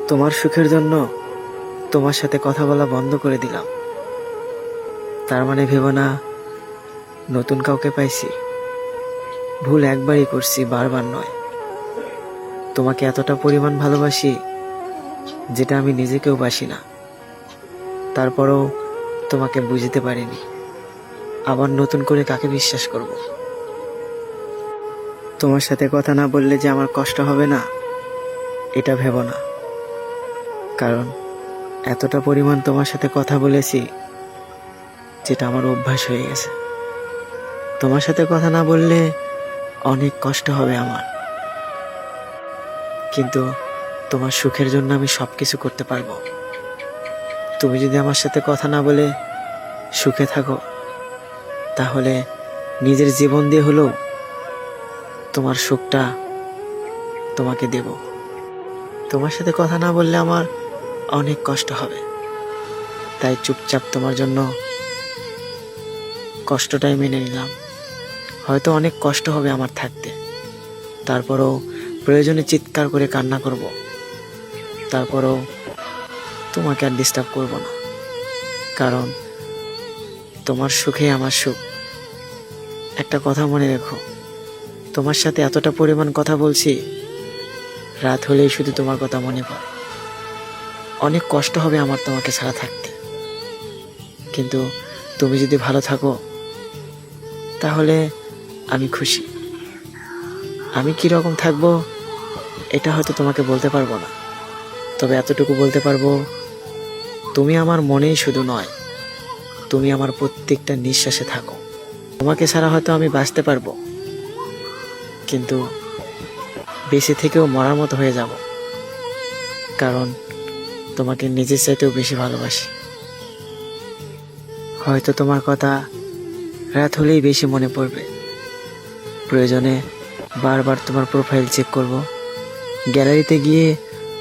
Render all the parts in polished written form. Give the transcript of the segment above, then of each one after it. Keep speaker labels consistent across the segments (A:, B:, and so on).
A: তোমার সুখের জন্য তোমার সাথে কথা বলা বন্ধ করে দিলাম। তার মানে ভেবো না নতুন কাউকে পাইছি। ভুল একবারই করছি, বারবার নয়। তোমাকে এতটা পরিমাণ ভালোবাসি যেটা আমি নিজেকেও বাসি না। তারপরও তোমাকে বুঝতে পারিনি। আবার নতুন করে কাকে বিশ্বাস করব? তোমার সাথে কথা না বললে যে আমার কষ্ট হবে না, এটা ভেবো না। কারণ এতটা পরিমাণ তোমার সাথে কথা বলেছি যেটা আমার অভ্যাস হয়ে গেছে। তোমার সাথে কথা না বললে অনেক কষ্ট হবে আমার, কিন্তু তোমার সুখের জন্য আমি সব কিছু করতে পারবো। তুমি যদি আমার সাথে কথা না বলে সুখে থাকো, তাহলে নিজের জীবন দিয়ে হলেও তোমার সুখটা তোমাকে দেব। তোমার সাথে কথা না বললে আমার অনেক কষ্ট হবে, তাই চুপচাপ তোমার জন্য কষ্টটাই মেনে নিলাম। হয়তো অনেক কষ্ট হবে আমার থাকতে, তারপরও প্রয়োজনে চিৎকার করে কান্না করব। তারপরও তোমাকে আর ডিস্টার্ব করব না, কারণ তোমার সুখে আমার সুখ। একটা কথা মনে রেখো, তোমার সাথে এতটা পরিমাণ কথা বলছি, রাত হলেই শুধু তোমার কথা মনে পড়ে। অনেক কষ্ট হবে আমার তোমাকে ছাড়া থাকতে, কিন্তু তুমি যদি ভালো থাকো তাহলে আমি খুশি। আমি কীরকম থাকবো এটা হয়তো তোমাকে বলতে পারবো না, তবে এতটুকু বলতে পারবো, তুমি আমার মনেই শুধু নয়, তুমি আমার প্রত্যেকটা নিঃশ্বাসে থাকো। তোমাকে ছাড়া হয়তো আমি বাঁচতে পারবো, কিন্তু বেঁচে থেকেও মরার মতো হয়ে যাব, কারণ তোমাকে নিজের চাইতেও বেশি ভালোবাসি। হয়তো তোমার কথা রাত হলেই বেশি মনে পড়বে। প্রয়োজনে বারবার তোমার প্রোফাইল চেক করব, গ্যালারিতে গিয়ে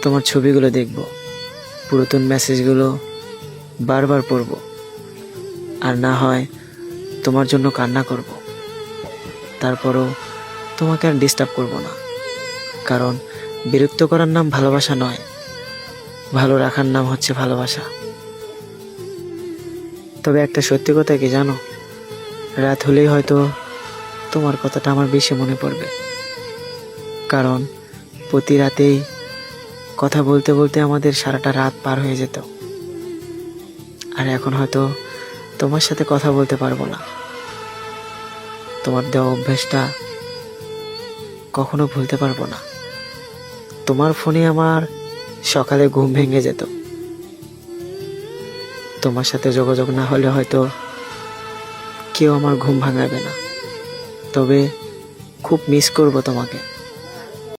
A: তোমার ছবিগুলো দেখব, পুরাতন মেসেজগুলো বারবার পড়ব, আর না হয় তোমার জন্য কান্না করব। তারপরও তোমাকে আর ডিস্টার্ব করব না, কারণ বিরক্ত করার নাম ভালোবাসা নয়, ভালো রাখার নাম হচ্ছে ভালোবাসা। তবে একটা সত্যি কথা কি জানো, রাত হলেই হয়তো তোমার কথাটা আমার বেশি মনে পড়বে, কারণ প্রতি রাতেই কথা বলতে বলতে আমাদের সারাটা রাত পার হয়ে যেত। আর এখন হয়তো তোমার সাথে কথা বলতে পারবো না। তোমার দেওয়া অভ্যাসটা কখনো ভুলতে পারবো না। তোমার ফোনে আমার সকালে ঘুম ভেঙে যেত। তোমার সাথে যোগাযোগ না হলে হয়তো কেউ আমার ঘুম ভাঙাবে না, তবে খুব মিস করব তোমাকে।